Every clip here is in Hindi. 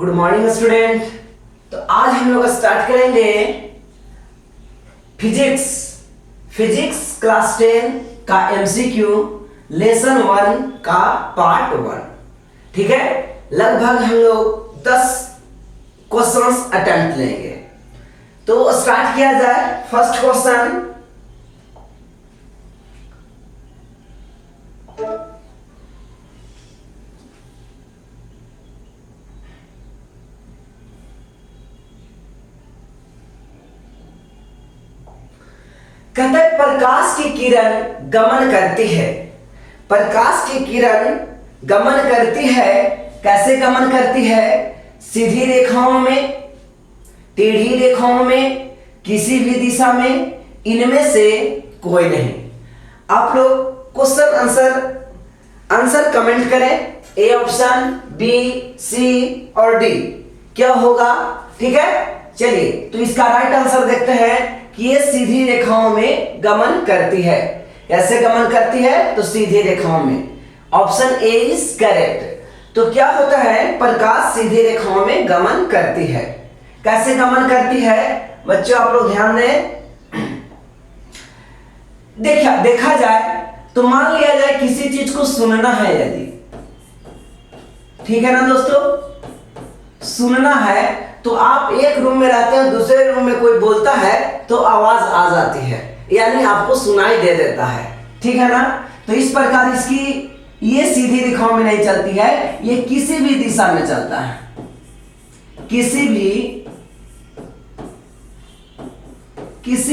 Good morning student. तो आज हम लोग स्टार्ट करेंगे फिजिक्स क्लास 10 का एमसीक्यू लेसन 1 का पार्ट 1। ठीक है, लगभग हम लोग 10 क्वेश्चंस अटेम्प्ट लेंगे। तो स्टार्ट किया जाए। फर्स्ट क्वेश्चन, कहते हैं प्रकाश की किरण गमन करती है। प्रकाश की किरण गमन करती है। कैसे गमन करती है? सीधी रेखाओं में, टेढ़ी रेखाओं में, किसी भी दिशा में, इनमें से कोई नहीं। आप लोग क्वेश्चन आंसर कमेंट करें। ए ऑप्शन, बी, सी और डी क्या होगा? ठीक है, चलिए तो इसका राइट आंसर देखते हैं कि ये सीधी रेखाओं में गमन करती है। कैसे गमन करती है? तो सीधी रेखाओं में। Option A is correct. तो क्या होता है? प्रकाश सीधी रेखाओं में गमन करती है। कैसे गमन करती है बच्चों, आप लोग ध्यान दें। देखा जाए तो मान लिया जाए किसी चीज को सुनना है, यदि ठीक है ना दोस्तों, सुनना है तो आप एक रूम में रहते हैं, दूसरे रूम में कोई बोलता है तो आवाज आ जाती है, यानी आपको सुनाई दे देता है। ठीक है ना? तो इस प्रकार इसकी ये सीधी रेखाओं में नहीं चलती है, ये किसी भी दिशा में चलता है, किसी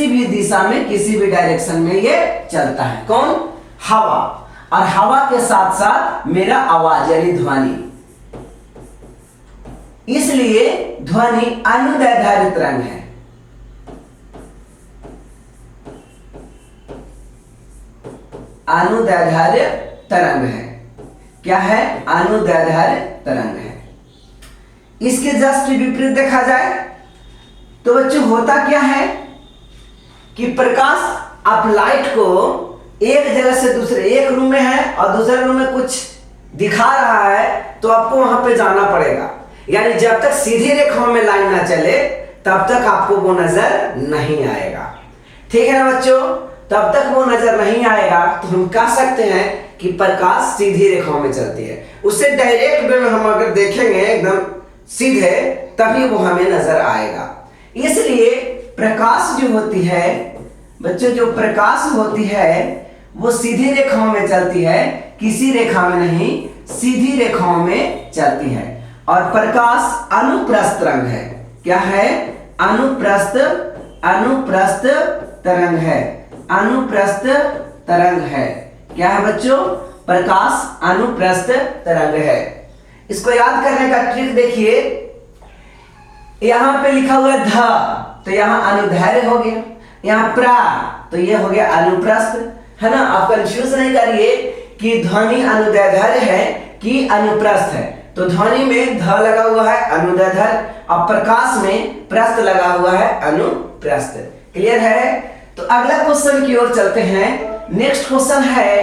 भी दिशा में, किसी भी डायरेक्शन में ये चलता है। कौन? हवा। और हवा के साथ साथ मेरा आवाज यानी ध्वनि। इसलिए ध्वनि अनुदैर्ध्य तरंग है। अनुदैर्ध्य तरंग है। क्या है? अनुदैर्ध्य तरंग है। इसके जस्ट विपरीत देखा जाए तो बच्चों होता क्या है कि प्रकाश, आप लाइट को एक जगह से दूसरे, एक रूम में है और दूसरे रूम में कुछ दिखा रहा है तो आपको वहां पे जाना पड़ेगा। यानी जब तक सीधी रेखाओं में लाइन ना चले तब तक आपको वो नजर नहीं आएगा। ठीक है ना बच्चों? तब तक वो नजर नहीं आएगा तो हम कह सकते हैं कि प्रकाश सीधी रेखाओं में चलती है। उससे डायरेक्ट वे में हम अगर देखेंगे एकदम सीधे, तभी वो हमें नजर आएगा। इसलिए प्रकाश जो होती है बच्चों, जो प्रकाश होती है वो सीधी रेखाओं में चलती है, किसी रेखा में नहीं, सीधी रेखाओं में चलती है। और प्रकाश अनुप्रस्थ तरंग है। क्या है? अनुप्रस्थ तरंग है। अनुप्रस्थ तरंग है। क्या है बच्चों? प्रकाश अनुप्रस्थ तरंग है। इसको याद करने का ट्रिक देखिए, यहां पे लिखा हुआ है ध, तो यहां अनुदैर्ध्य हो गया, यहां प्रा तो ये हो गया अनुप्रस्थ, है ना? आप कंफ्यूज नहीं करिए कि ध्वनि अनुदैर्ध्य है कि अनुप्रस्थ है। तो ध्वनि में ध लगा हुआ है अनुदैर्ध्य और प्रकाश में प्रस्थ लगा हुआ है अनुप्रस्थ। क्लियर है? तो अगला क्वेश्चन की ओर चलते हैं। नेक्स्ट क्वेश्चन है,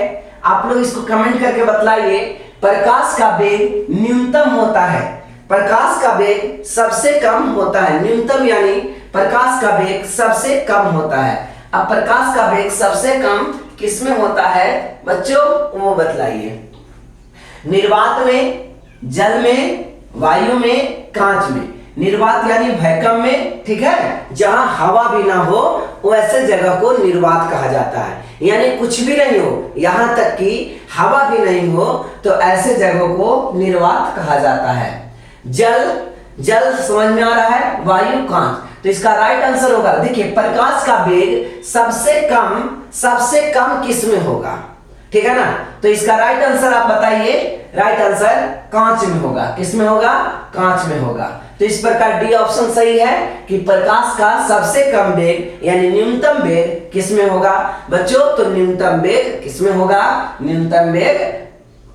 आप लोग इसको कमेंट करके बतलाइए। प्रकाश का वेग न्यूनतम होता है। प्रकाश का वेग सबसे कम होता है। न्यूनतम यानी प्रकाश का वेग सबसे कम होता है। अब प्रकाश का वेग सबसे कम किसमें होता है बच्चों, वो बतलाइए। निर्वात में, जल में, वायु में, कांच में। निर्वात यानी वैक्यूम में, ठीक है, जहां हवा भी ना हो वैसे जगह को निर्वात कहा जाता है। यानी कुछ भी नहीं हो, यहां तक कि हवा भी नहीं हो तो ऐसे जगह को निर्वात कहा जाता है। जल समझ में आ रहा है, वायु, कांच। तो इसका राइट आंसर होगा, देखिए प्रकाश का वेग सबसे कम किस में होगा? ठीक है ना? तो इसका राइट आंसर आप बताइए। राइट आंसर कांच में होगा। किस में होगा? कांच में होगा। तो इस प्रकार डी ऑप्शन सही है कि प्रकाश का सबसे कम वेग यानी न्यूनतम वेग किस में होगा बच्चों? तो न्यूनतम वेग किस में होगा? न्यूनतम वेग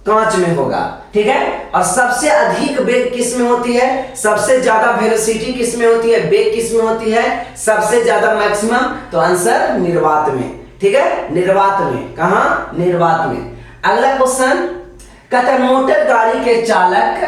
कांच में होगा। ठीक है? और सबसे अधिक वेग किस में होती है? सबसे ज्यादा वेलोसिटी किस में होती है? वेग किस में होती है? सबसे ज्यादा मैक्सिमम, तो आंसर निर्वात में। ठीक है? निर्वात में। कहां? निर्वात में। अगला क्वेश्चन कहता है मोटर गाड़ी के चालक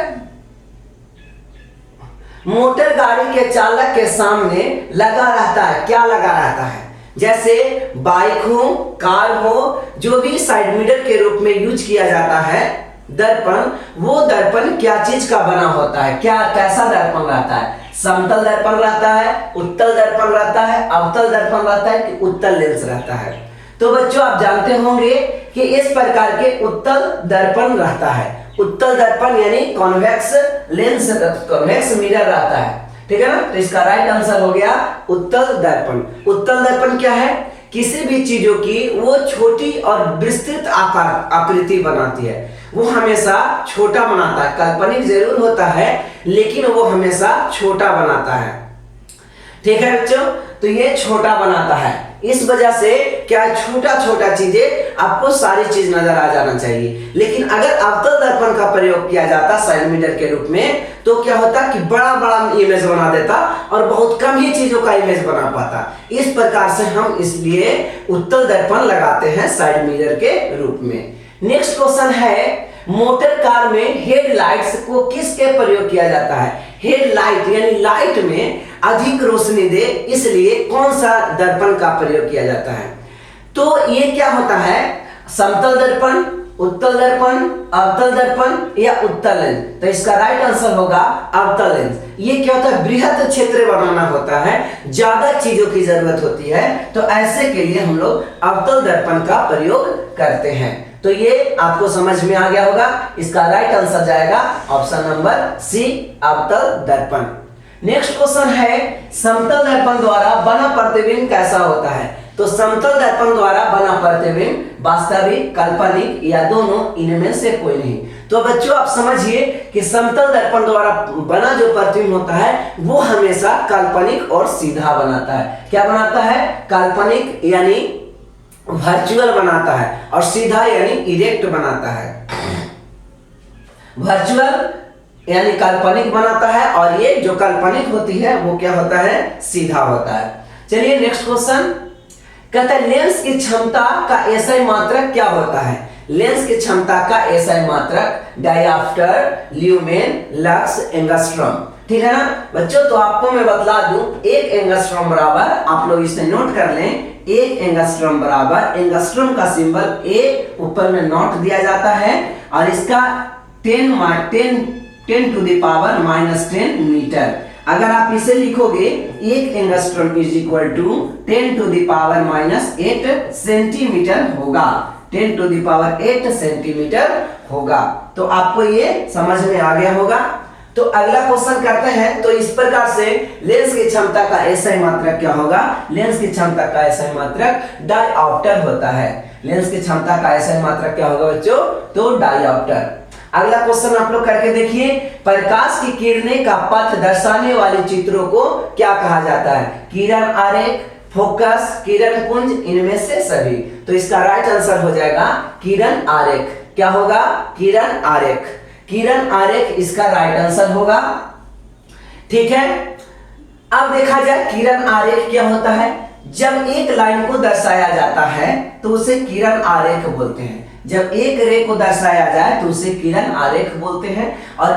मोटर गाड़ी के चालक के सामने लगा रहता है। क्या लगा रहता है? जैसे बाइक हो, कार हो, जो भी साइड मिरर के रूप में यूज किया जाता है दर्पण, वो दर्पण क्या चीज का बना होता है? क्या कैसा दर्पण रहता है? समतल दर्पण रहता है, उत्तल दर्पण रहता है, अवतल दर्पण रहता है कि उत्तल लेंस रहता है? तो बच्चों आप जानते होंगे कि इस प्रकार के उत्तल दर्पण रहता है। उत्तल दर्पण यानी कॉन्वेक्स लेंस, कॉन्वेक्स मिरर रहता है, ठीक है ना। तो इसका राइट आंसर हो गया उत्तल दर्पण। उत्तल दर्पण क्या है? किसी भी चीजों की वो छोटी और विस्तृत आकार आकृति बनाती है, वो हमेशा छोटा बनाता है। काल्पनिक जरूर होता है लेकिन वो हमेशा छोटा बनाता है, ठीक है बच्चों। तो ये छोटा बनाता है, इस वजह से क्या छोटा छोटा चीजें आपको सारी चीज नजर आ जाना चाहिए। लेकिन अगर अवतल दर्पण का प्रयोग किया जाता साइड मिरर के रूप में तो क्या होता कि बड़ा बड़ा इमेज बना देता और बहुत कम ही चीजों का इमेज बना पाता। इस प्रकार से हम इसलिए उत्तल दर्पण लगाते हैं साइड मिरर के रूप में। नेक्स्ट क्वेश्चन है, मोटर कार में हेडलाइट्स को किसके प्रयोग किया जाता है? हेडलाइट यानी लाइट में अधिक रोशनी दे इसलिए कौन सा दर्पण का प्रयोग किया जाता है? तो ये क्या होता है? समतल दर्पण, उत्तल दर्पण, अवतल दर्पण या उत्तल लेंस? तो इसका राइट आंसर होगा अवतल लेंस। ये क्या होता है? बृहद क्षेत्र बनाना होता है, ज्यादा चीजों की जरूरत होती है, तो ऐसे के लिए हम लोग अवतल दर्पण का प्रयोग करते हैं। तो ये आपको समझ में आ गया होगा। इसका राइट आंसर जाएगा ऑप्शन नंबर सी, अवतल दर्पण। नेक्स्ट क्वेश्चन है, समतल दर्पण द्वारा बना प्रतिबिंब कैसा होता है? तो समतल दर्पण द्वारा बना प्रतिबिंब वास्तविक, काल्पनिक या दोनों, इनमें से कोई नहीं। तो बच्चों आप समझिए कि समतल दर्पण द्वारा बना जो प्रतिबिंब होता है वो हमेशा काल्पनिक और सीधा बनाता है। क्या बनाता है? काल्पनिक यानी वर्चुअल बनाता है और सीधा यानी इरेक्ट बनाता है। वर्चुअल यानी काल्पनिक बनाता है और ये जो काल्पनिक होती है वो क्या होता है? सीधा होता है। चलिए नेक्स्ट क्वेश्चन कहता है, लेंस की क्षमता का एसआई मात्रक क्या होता है? लेंस की क्षमता का एसआई मात्रक डायऑप्टर, ल्यूमेन, लक्स, एंगस्ट्रॉम, ठीक है ना बच्चों। तो आपको मैं बतला दूं, एक एंगस्ट्रॉम बराबर, आप लोग इसे नोट कर लें, एक एंगस्ट्रॉम बराबर, एंगस्ट्रॉम का सिंबल ए ऊपर में नॉट दिया जाता है और इसका 10 टू द पावर -10 मीटर। अगर आप इसे लिखोगे, एक angstrom is equal to 10 to the power -8 centimetre होगा। 10 टू द पावर 8 सेंटीमीटर होगा। तो आपको ये समझ में आ गया होगा। तो अगला क्वेश्चन करते हैं। तो इस प्रकार से लेंस की क्षमता का एसआई मात्रक क्या होगा? लेंस की क्षमता का एसआई मात्रक डायऑप्टर होता है। लेंस की क्षमता का एसआई मात्रक क्या होगा बच्चों? तो डायऑप्टर। अगला क्वेश्चन आप लोग करके देखिए, प्रकाश की किरणें का पथ दर्शाने वाले चित्रों को क्या कहा जाता है? किरण आरेख, फोकस, किरण पुंज, इनमें से सभी। तो इसका राइट आंसर हो जाएगा किरण आरेख। क्या होगा? किरण आरेख। किरण आरेख इसका राइट आंसर होगा, ठीक है। अब देखा जाए किरण आरेख क्या होता है। जब एक लाइन को दर्शाया जाता है तो उसे किरण आरेख बोलते हैं। जब एक रे को दर्शाया जाए तो उसे किरण आरेख बोलते हैं। और